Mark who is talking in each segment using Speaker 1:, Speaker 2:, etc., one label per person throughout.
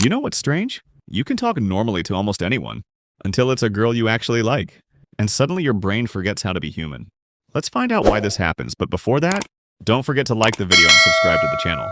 Speaker 1: You know what's strange? You can talk normally to almost anyone until it's a girl you actually like, and suddenly your brain forgets how to be human. Let's find out why this happens, but before that, don't forget to like the video and subscribe to the channel.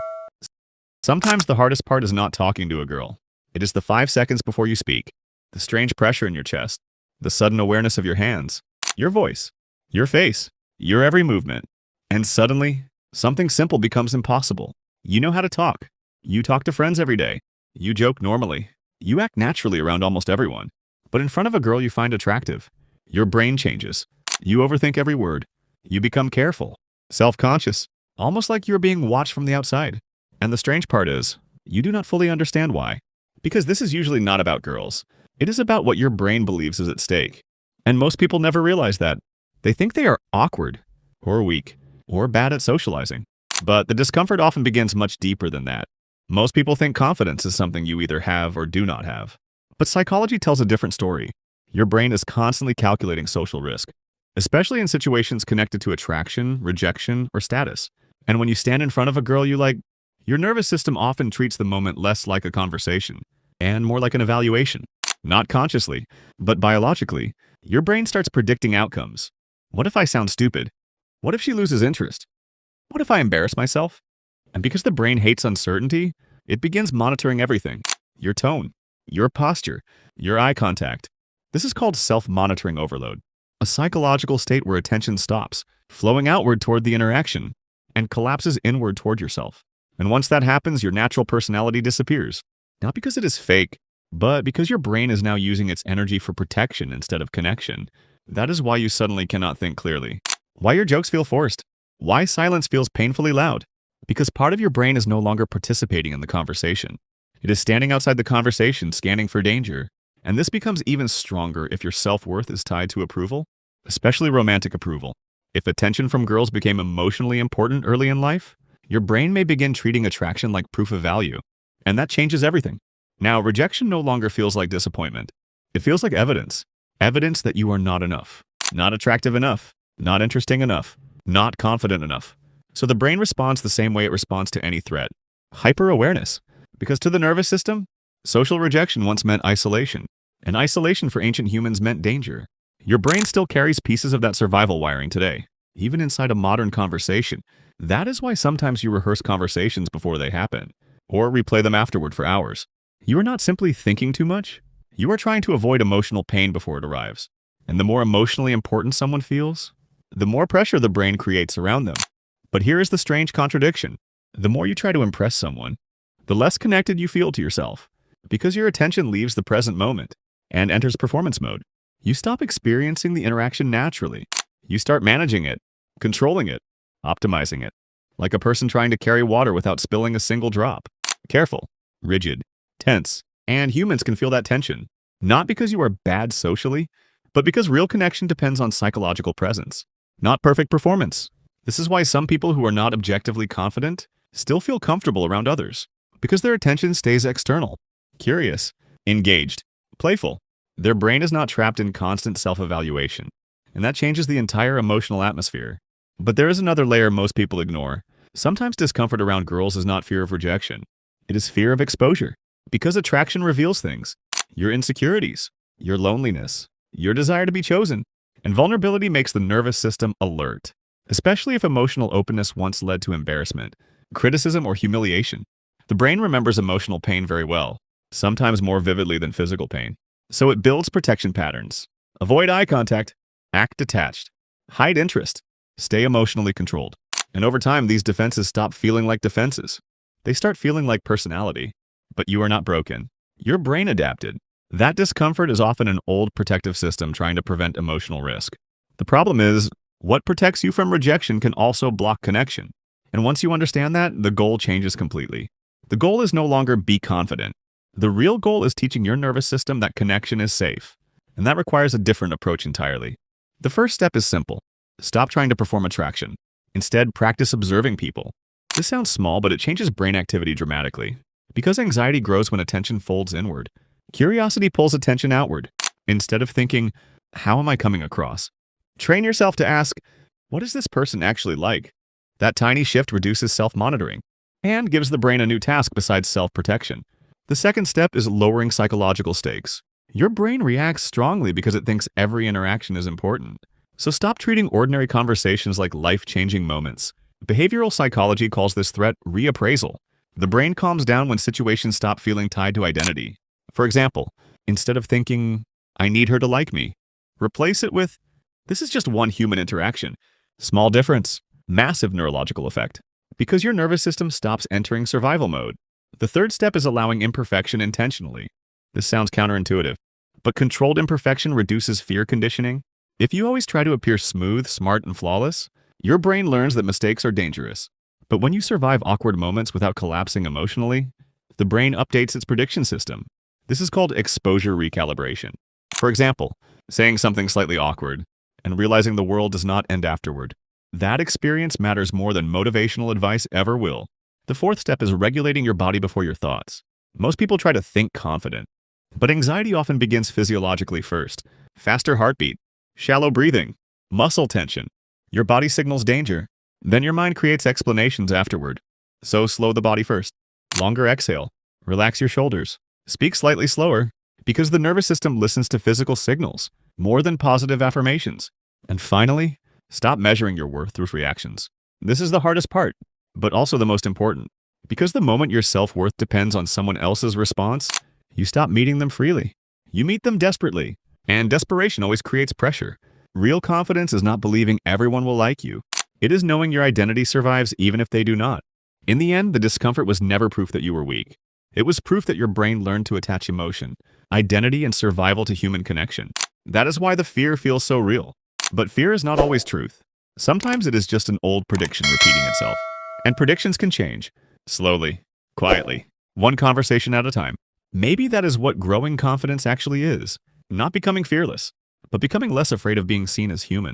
Speaker 1: Sometimes the hardest part is not talking to a girl. It is the 5 seconds before you speak, the strange pressure in your chest, the sudden awareness of your hands, your voice, your face, your every movement. And suddenly, something simple becomes impossible. You know how to talk. You talk to friends every day. You joke normally. You act naturally around almost everyone. But in front of a girl you find attractive, your brain changes. You overthink every word. You become careful, self-conscious, almost like you're being watched from the outside. And the strange part is, you do not fully understand why. Because this is usually not about girls. It is about what your brain believes is at stake. And most people never realize that. They think they are awkward, or weak, or bad at socializing. But the discomfort often begins much deeper than that. Most people think confidence is something you either have or do not have. But psychology tells a different story. Your brain is constantly calculating social risk, especially in situations connected to attraction, rejection, or status. And when you stand in front of a girl you like, your nervous system often treats the moment less like a conversation and more like an evaluation. Not consciously, but biologically, your brain starts predicting outcomes. What if I sound stupid? What if she loses interest? What if I embarrass myself? And because the brain hates uncertainty, it begins monitoring everything. Your tone, your posture, your eye contact. This is called self-monitoring overload, a psychological state where attention stops, flowing outward toward the interaction, and collapses inward toward yourself. And once that happens, your natural personality disappears. Not because it is fake, but because your brain is now using its energy for protection instead of connection. That is why you suddenly cannot think clearly. Why your jokes feel forced. Why silence feels painfully loud. Because part of your brain is no longer participating in the conversation. It is standing outside the conversation, scanning for danger. And this becomes even stronger if your self-worth is tied to approval, especially romantic approval. If attention from girls became emotionally important early in life, your brain may begin treating attraction like proof of value. And that changes everything. Now, rejection no longer feels like disappointment. It feels like evidence. Evidence that you are not enough, not attractive enough, not interesting enough, not confident enough. So the brain responds the same way it responds to any threat. Hyper-awareness. Because to the nervous system, social rejection once meant isolation. And isolation for ancient humans meant danger. Your brain still carries pieces of that survival wiring today, even inside a modern conversation. That is why sometimes you rehearse conversations before they happen, or replay them afterward for hours. You are not simply thinking too much. You are trying to avoid emotional pain before it arrives. And the more emotionally important someone feels, the more pressure the brain creates around them. But here is the strange contradiction. The more you try to impress someone, the less connected you feel to yourself, because your attention leaves the present moment and enters performance mode. You stop experiencing the interaction naturally. You start managing it, controlling it, optimizing it, like a person trying to carry water without spilling a single drop. Careful, rigid, tense, and humans can feel that tension, not because you are bad socially, but because real connection depends on psychological presence, not perfect performance. This is why some people who are not objectively confident still feel comfortable around others, because their attention stays external, curious, engaged, playful. Their brain is not trapped in constant self-evaluation, and that changes the entire emotional atmosphere. But there is another layer most people ignore. Sometimes discomfort around girls is not fear of rejection. It is fear of exposure, because attraction reveals things, your insecurities, your loneliness, your desire to be chosen, and vulnerability makes the nervous system alert. Especially if emotional openness once led to embarrassment, criticism, or humiliation. The brain remembers emotional pain very well, sometimes more vividly than physical pain. So it builds protection patterns. Avoid eye contact, act detached, hide interest, stay emotionally controlled. And over time, these defenses stop feeling like defenses. They start feeling like personality. But you are not broken. Your brain adapted. That discomfort is often an old protective system trying to prevent emotional risk. The problem is, what protects you from rejection can also block connection. And once you understand that, the goal changes completely. The goal is no longer be confident. The real goal is teaching your nervous system that connection is safe. And that requires a different approach entirely. The first step is simple. Stop trying to perform attraction. Instead, practice observing people. This sounds small, but it changes brain activity dramatically. Because anxiety grows when attention folds inward, curiosity pulls attention outward. Instead of thinking, how am I coming across? Train yourself to ask, what is this person actually like? That tiny shift reduces self-monitoring and gives the brain a new task besides self-protection. The second step is lowering psychological stakes. Your brain reacts strongly because it thinks every interaction is important. So stop treating ordinary conversations like life-changing moments. Behavioral psychology calls this threat reappraisal. The brain calms down when situations stop feeling tied to identity. For example, instead of thinking, I need her to like me, replace it with, this is just one human interaction. Small difference, massive neurological effect. Because your nervous system stops entering survival mode. The third step is allowing imperfection intentionally. This sounds counterintuitive, but controlled imperfection reduces fear conditioning. If you always try to appear smooth, smart, and flawless, your brain learns that mistakes are dangerous. But when you survive awkward moments without collapsing emotionally, the brain updates its prediction system. This is called exposure recalibration. For example, saying something slightly awkward and realizing the world does not end afterward. That experience matters more than motivational advice ever will. The fourth step is regulating your body before your thoughts. Most people try to think confident, but anxiety often begins physiologically first. Faster heartbeat, shallow breathing, muscle tension. Your body signals danger, then your mind creates explanations afterward. So slow the body first. Longer exhale. Relax your shoulders. Speak slightly slower, because the nervous system listens to physical signals more than positive affirmations. And finally, stop measuring your worth through reactions. This is the hardest part, but also the most important. Because the moment your self-worth depends on someone else's response, you stop meeting them freely. You meet them desperately, and desperation always creates pressure. Real confidence is not believing everyone will like you. It is knowing your identity survives even if they do not. In the end, the discomfort was never proof that you were weak. It was proof that your brain learned to attach emotion, identity, and survival to human connection. That is why the fear feels so real. But fear is not always truth. Sometimes it is just an old prediction repeating itself. And predictions can change. Slowly, quietly, one conversation at a time. Maybe that is what growing confidence actually is. Not becoming fearless, but becoming less afraid of being seen as human.